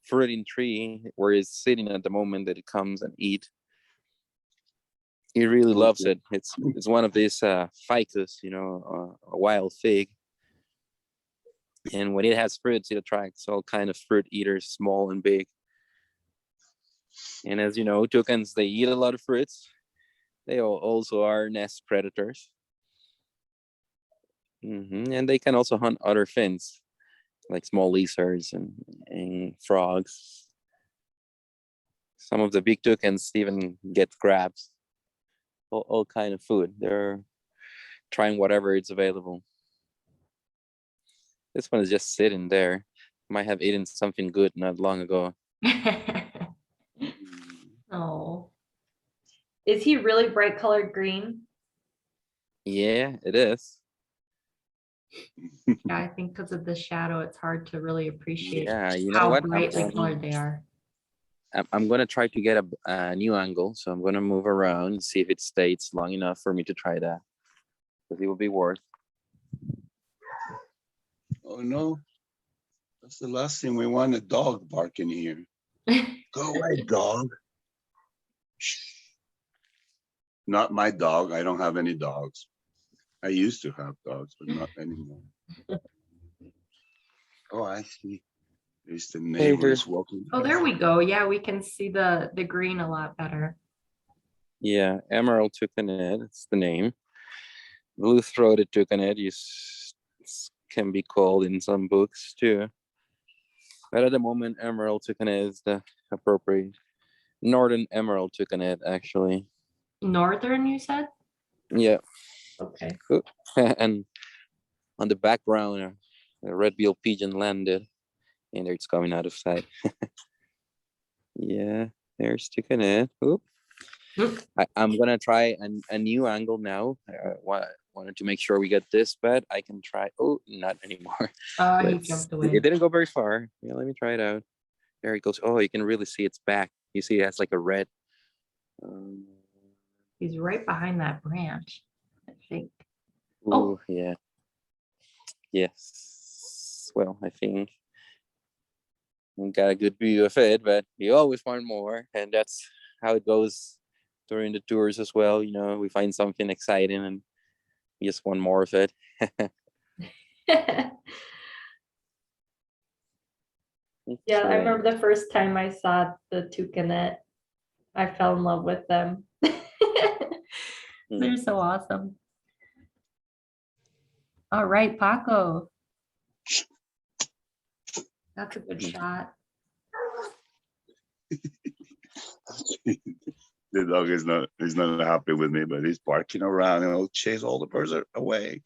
fruiting tree where it's sitting at the moment that it comes and eat. He really loves it. It's one of these ficus, you know, a wild fig. And when it has fruits, it attracts all kind of fruit eaters, small and big. And as you know, toucans, they eat a lot of fruits. They also are nest predators. And they can also hunt other fins, like small lizards and frogs. Some of the big toucans even get crabs, all kind of food. They're trying whatever is available. This one is just sitting there. Might have eaten something good not long ago. Oh, is he really bright colored green? Yeah, it is. Yeah, I think because of the shadow, it's hard to really appreciate Yeah, you know how what? brightly colored they are. I'm gonna try to get a new angle, so I'm gonna move around and see if it stays long enough for me to try that. Because it will be worth. Oh no, that's the last thing we want, a dog barking here. Go away, dog. Shh. Not my dog. I don't have any dogs. I used to have dogs, but not anymore. Oh, I see. There's the neighbors walking. Oh, there we go. Yeah, we can see the green a lot better. Yeah, emerald toucanet, it's the name. Blue-throated toucanet can be called in some books too. But at the moment, emerald toucanet is the appropriate. Northern emerald toucanet, actually. Northern, you said? Yeah. Okay. And on the background, a red-billed pigeon landed, and there it's coming out of sight. Yeah, there's toucanet. Oop. I'm gonna try a new angle now. Wanted to make sure we get this, but I can try. Oh, not anymore. He jumped away. It didn't go very far. Yeah, let me try it out. There it goes. Oh, you can really see its back. You see, it has like a red. He's right behind that branch, I think. Oh, yeah. Yes. Well, I think we got a good view of it, but you always want more, and that's how it goes during the tours as well. You know, we find something exciting and we just want more of it. Yeah, I remember the first time I saw the toucanet, I fell in love with them. They're so awesome. All right, Paco. That's a good shot. The dog is not happy with me, but he's barking around and he'll chase all the birds away.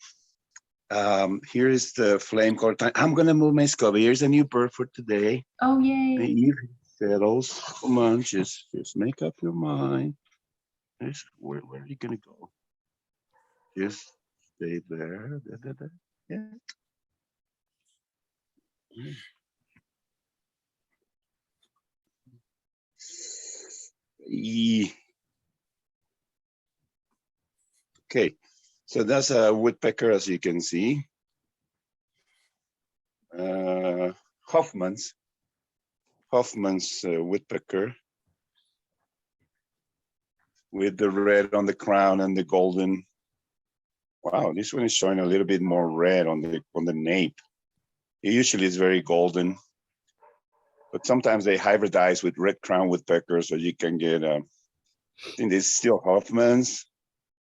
Here is the flame colored. I'm gonna move my scope. Here's a new bird for today. Oh, yay. He settles. Come on, just make up your mind. Where are you gonna go? Just stay there. Yeah. Okay, so that's a woodpecker, as you can see. Hoffman's woodpecker with the red on the crown and the golden. Wow, this one is showing a little bit more red on the nape. It usually is very golden, but sometimes they hybridize with red crown woodpecker, so you can get. I think this is still Hoffman's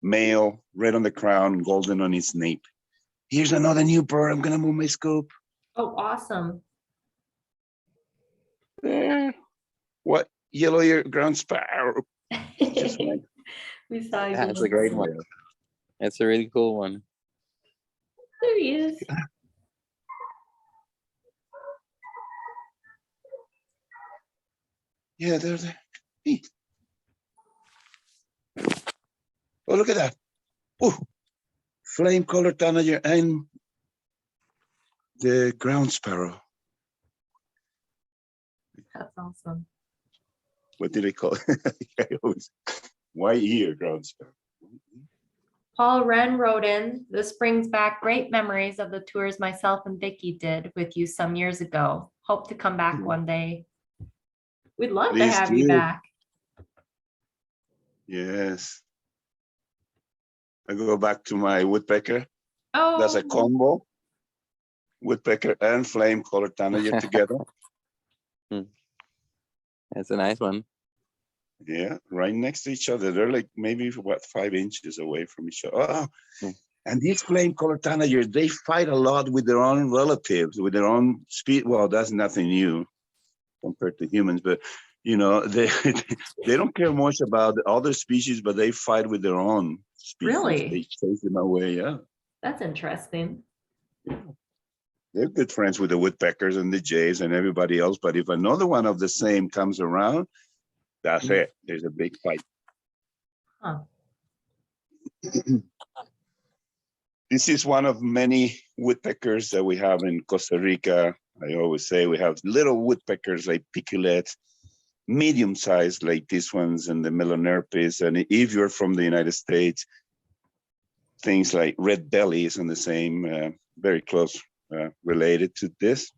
male, red on the crown, golden on his nape. Here's another new bird. I'm gonna move my scope. Oh, awesome. There. What? Yellow-eared ground sparrow. We saw you. That's a great one. That's a really cool one. There he is. Yeah, there's a. Hey. Oh, look at that. Oh, flame-colored tanager and the ground sparrow. That's awesome. What did they call it? White ear ground sparrow. Paul Wren wrote in, this brings back great memories of the tours myself and Vicky did with you some years ago. Hope to come back one day. We'd love to Please have you do. back. Yes. I go back to my woodpecker. Oh, That's a combo. Woodpecker and flame colored tanager together. That's a nice one. Yeah, right next to each other. They're like maybe what 5 inches away from each other. Oh, Hmm. and these flame colored tanagers, they fight a lot with their own relatives, with their own speed. Well, that's nothing new compared to humans, but you know, they they don't care much about the other species, but they fight with their own species. Really? They chase them away. Yeah, that's interesting. they're good friends with the woodpeckers and the jays and everybody else. But if another one of the same comes around, that's it. There's a big fight. Huh. This is one of many woodpeckers that we have in Costa Rica. I always say we have little woodpeckers like piculets, medium-sized like these ones and the Melonerpes. And if you're from the United States, things like red belly is in the same, very close related to this.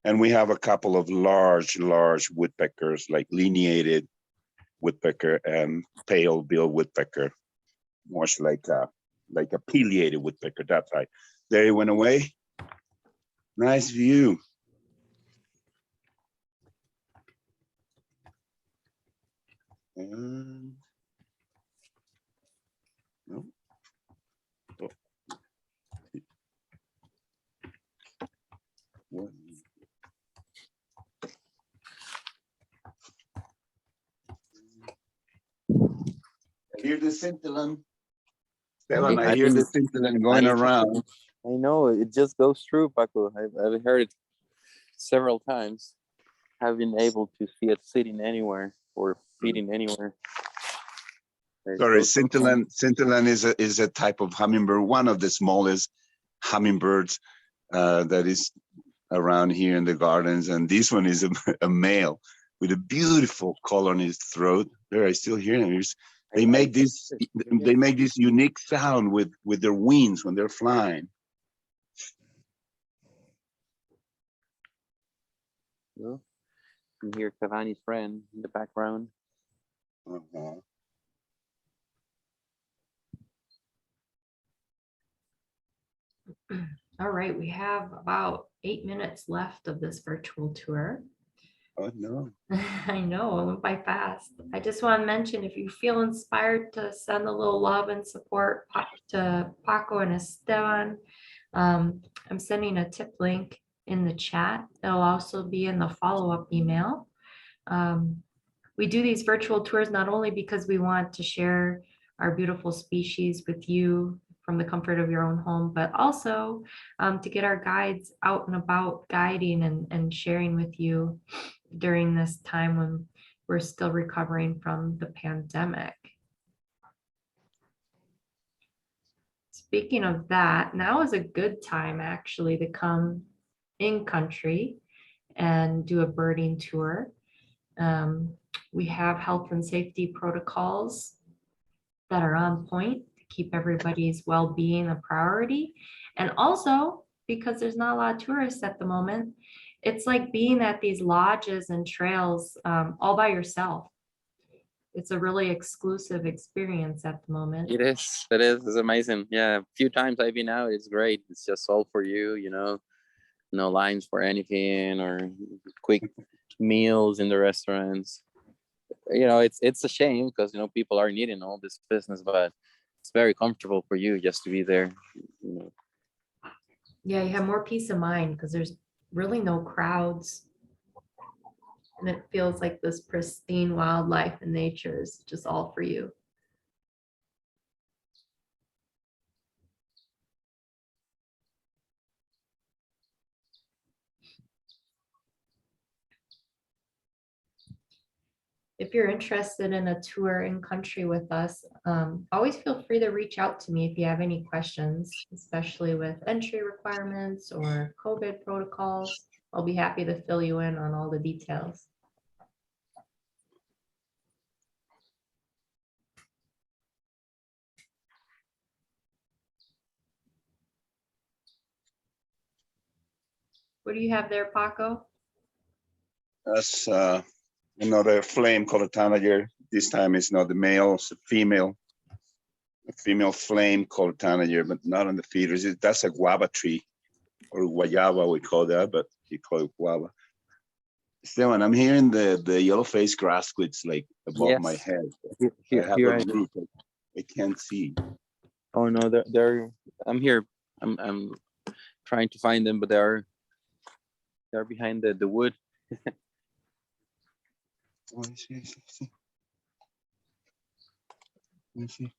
And we have a couple of large woodpeckers like lineated woodpecker and pale bill woodpecker, much like a pileated woodpecker. That's right. There he went away. Nice view. And no. Oh. What? I hear the scintillant. Esteban, I hear the scintillant going around. I know, it just goes through, Paco. I've heard it several times. Have been able to see it sitting anywhere or feeding anywhere. Sorry, scintillant is a type of hummingbird, one of the smallest hummingbirds that is around here in the gardens. And this one is a male with a beautiful color on his throat. There, I still hear him. They make this unique sound with their wings when they're flying. You can hear Cavani's friend in the background. Uh-huh. All right, we have about 8 minutes left of this virtual tour. Oh no. I know, it went by fast. I just want to mention, if you feel inspired to send a little love and support to Paco and Esteban, I'm sending a tip link in the chat. It'll also be in the follow-up email. We do these virtual tours not only because we want to share our beautiful species with you from the comfort of your own home, but also to get our guides out and about guiding and sharing with you during this time when we're still recovering from the pandemic. Speaking of that, now is a good time actually to come in country and do a birding tour. We have health and safety protocols that are on point to keep everybody's well-being a priority. And also, because there's not a lot of tourists at the moment, it's like being at these lodges and trails all by yourself. It's a really exclusive experience at the moment. It is. It's amazing. Yeah, a few times I've been out. It's great. It's just all for you, you know, no lines for anything or quick meals in the restaurants. You know, it's a shame because, you know, people are needing all this business, but it's very comfortable for you just to be there. You know. Yeah, you have more peace of mind because there's really no crowds. And it feels like this pristine wildlife and nature is just all for you. If you're interested in a tour in country with us, always feel free to reach out to me if you have any questions, especially with entry requirements or COVID protocols. I'll be happy to fill you in on all the details. What do you have there, Paco? That's another flame called a tanager. This time it's not the male, it's a female. A female flame called tanager, but not on the feeders. That's a guava tree, or guayaba we call that, but you call it guava. Esteban, I'm hearing the yellow-faced grass squids like above my Yes. head. Here, I have here a I roof. I can't see. Oh no, they're I'm here. I'm trying to find them, but they're behind the wood. Oh, I see, I see, I see.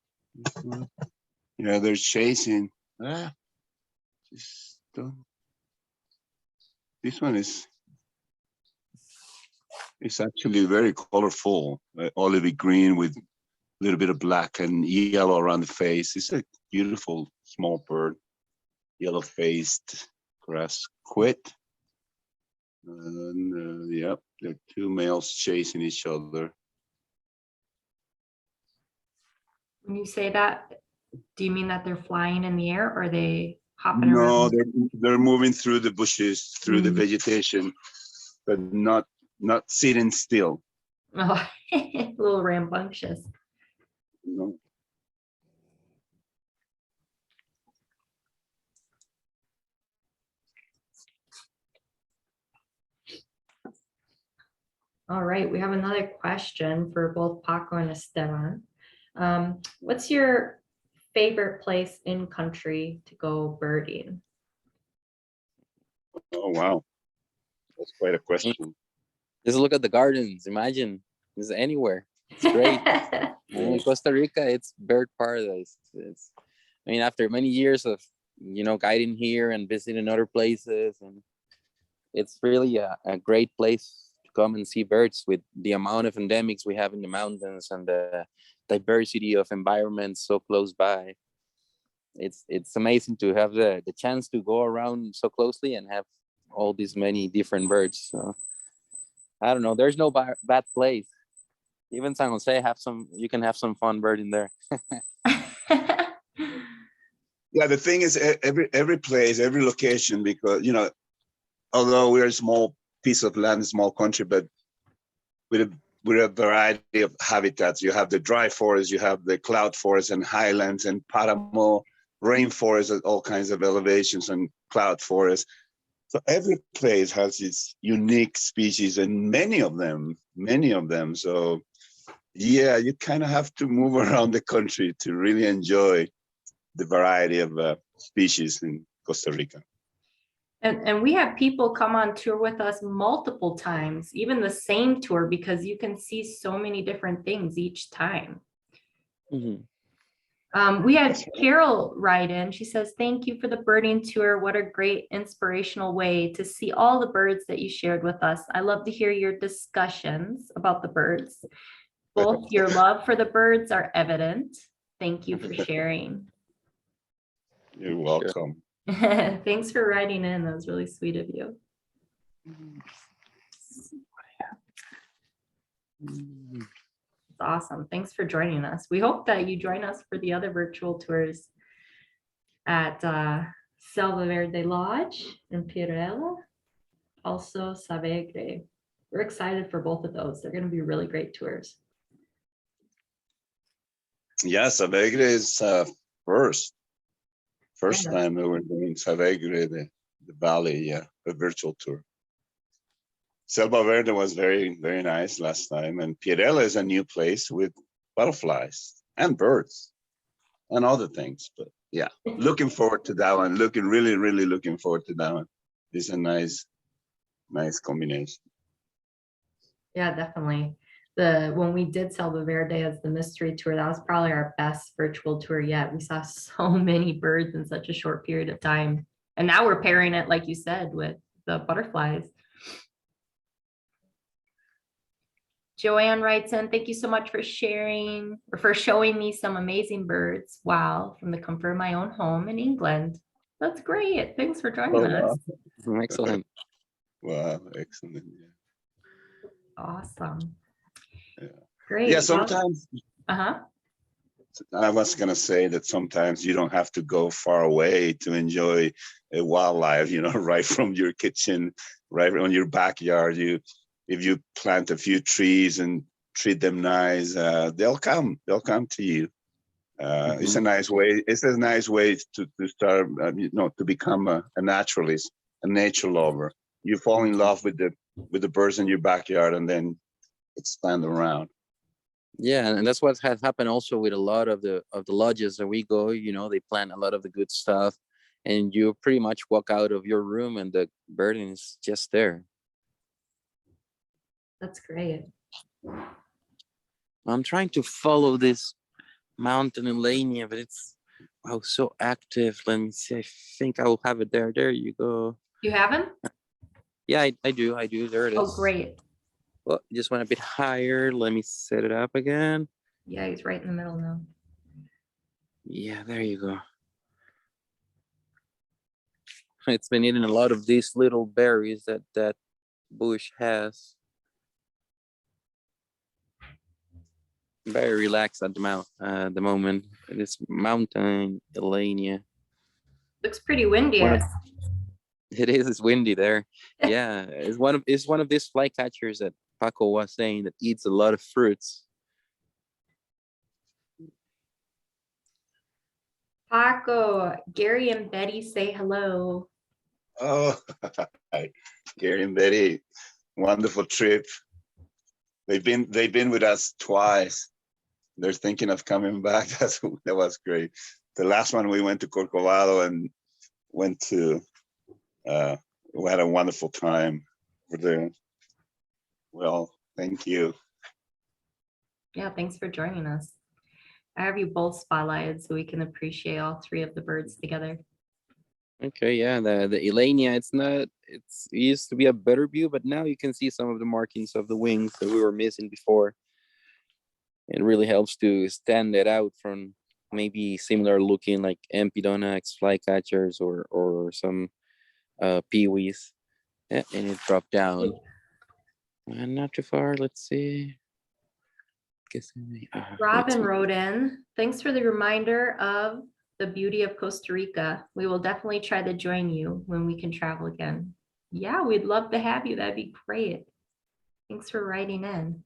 Yeah, they're chasing. Just don't. This one is it's actually very colorful, olivey green with a little bit of black and yellow around the face. It's a beautiful small bird, yellow-faced grass squid. And yep, there are two males chasing each other. When you say that, do you mean that they're flying in the air or are they hopping No, around? they're moving through the bushes, through the Mm. vegetation, but not sitting still. Oh, a little rambunctious. You know? All right, we have another question for both Paco and Esteban. What's your favorite place in country to go birding? Oh wow, that's quite a question. Just look at the gardens. Imagine this is anywhere. It's great. In Costa Rica, it's bird paradise. I mean, after many years of guiding here and visiting other places, and it's really a great place to come and see birds with the amount of endemics we have in the mountains and the diversity of environments so close by. It's amazing to have the chance to go around so closely and have all these many different birds. So I don't know. There's no bad place. Even San Jose you can have some fun birding there. Yeah, the thing is, every place, every location, because although we're a small piece of land, a small country, but with a variety of habitats. You have the dry forest, you have the cloud forest and highlands and paramo, rainforest at all kinds of elevations and cloud forest. So every place has its unique species, and many of them. So yeah, you kind of have to move around the country to really enjoy the variety of species in Costa Rica. And we have people come on tour with us multiple times, even the same tour, because you can see so many different things each time. Mhm. We had Carol write in. She says, "Thank you for the birding tour. What a great inspirational way to see all the birds that you shared with us. I love to hear your discussions about the birds. Both your love for the birds are evident. Thank you for sharing." You're welcome. Thanks for writing in. That was really sweet of you. It's awesome. Thanks for joining us. We hope that you join us for the other virtual tours at Selva Verde Lodge in Pirela, also Saber. We're excited for both of those. They're going to be really great tours. Yeah, Saber is first Yeah. time we were doing Saber, the valley, a virtual tour. Selva Verde was very, very nice last time, and Pirela is a new place with butterflies and birds and other things. But yeah, looking forward to that one. Really, really looking forward to that one. It's a nice combination. Yeah, definitely. When we did Selva Verde as the mystery tour, that was probably our best virtual tour yet. We saw so many birds in such a short period of time. And now we're pairing it, like you said, with the butterflies. Joanne writes in, "Thank you so much for sharing or for showing me some amazing birds. Wow, from the comfort of my own home in England." That's great. Thanks for joining us. Excellent. Wow, excellent. Yeah. Awesome. Yeah. Great. Yeah, Well, sometimes I was gonna say that sometimes you don't have to go far away to enjoy a wildlife, right from your kitchen, right on your backyard. If you plant a few trees and treat them nice, they'll come to you. It's a nice way. It's a nice way to start, to become a naturalist, a nature lover. You fall in love with the birds in your backyard and then expand around. Yeah, and that's what has happened also with a lot of the lodges that we go. They plant a lot of the good stuff, and you pretty much walk out of your room and the birding is just there. That's great. I'm trying to follow this mountain in Lania, but it's so active. Let me see. I think I will have it there. There you go. You have him? Yeah, I do. There it is. Oh, great. Well, just went a bit higher. Let me set it up again. Yeah, he's right in the middle now. Yeah, there you go. It's been eating a lot of these little berries that bush has. Very relaxed at the moment. This mountain, Elania. Looks pretty windy. It is. It's windy there. Yeah, it's one of these flycatchers that Paco was saying that eats a lot of fruits. Paco, Gary and Betty say hello. Oh, Gary and Betty, wonderful trip. They've been with us twice. They're thinking of coming back. That was great. The last one we went to Corcovado and went to. We had a wonderful time over there. Well, thank you. Yeah, thanks for joining us. I have you both spotlighted so we can appreciate all three of the birds together. Okay, yeah, the Elania, it used to be a better view, but now you can see some of the markings of the wings that we were missing before. It really helps to stand it out from maybe similar looking like Empidonax flycatchers or some peewees. Yeah, and it dropped down. And not too far, let's see. Robin wrote in, thanks for the reminder of the beauty of Costa Rica. We will definitely try to join you when we can travel again. Yeah, we'd love to have you. That'd be great. Thanks for writing in.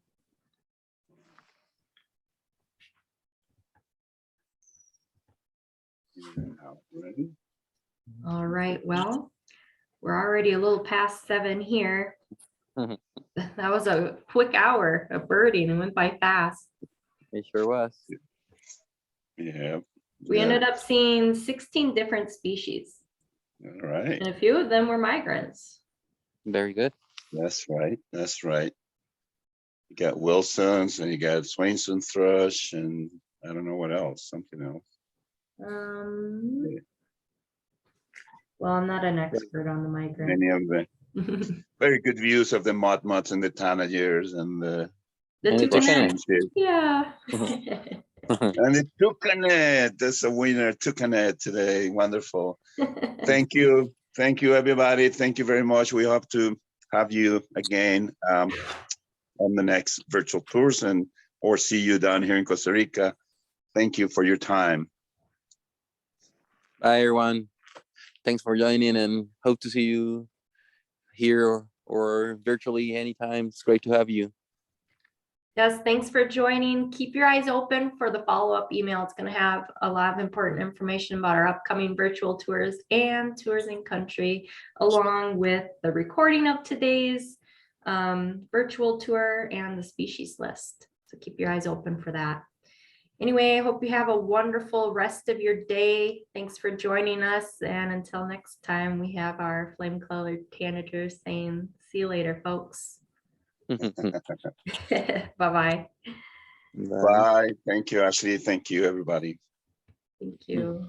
All right, well, we're already a little past 7 here. That was a quick hour of birding and went by fast. It sure was. Yeah. We ended up seeing 16 different species. All right. And a few of them were migrants. Very good. That's right. That's right. You got Wilson's and you got Swainson thrush and I don't know what else, something else. Well, I'm not an expert on the migrant. Many of the very good views of the mudmots and the tanagers and the toucanet. Yeah. And the toucanet, that's a winner, toucanet today. Wonderful. Thank you. Thank you, everybody. Thank you very much. We hope to have you again on the next virtual tours or see you down here in Costa Rica. Thank you for your time. Bye, everyone. Thanks for joining and hope to see you here or virtually anytime. It's great to have you. Yes, thanks for joining. Keep your eyes open for the follow-up email. It's going to have a lot of important information about our upcoming virtual tours and tours in country, along with the recording of today's virtual tour and the species list. So keep your eyes open for that. Anyway, I hope you have a wonderful rest of your day. Thanks for joining us. And until next time, we have our flame-colored tanagers saying, see you later, folks. Bye-bye. Bye. Thank you, Ashley. Thank you, everybody. Thank you.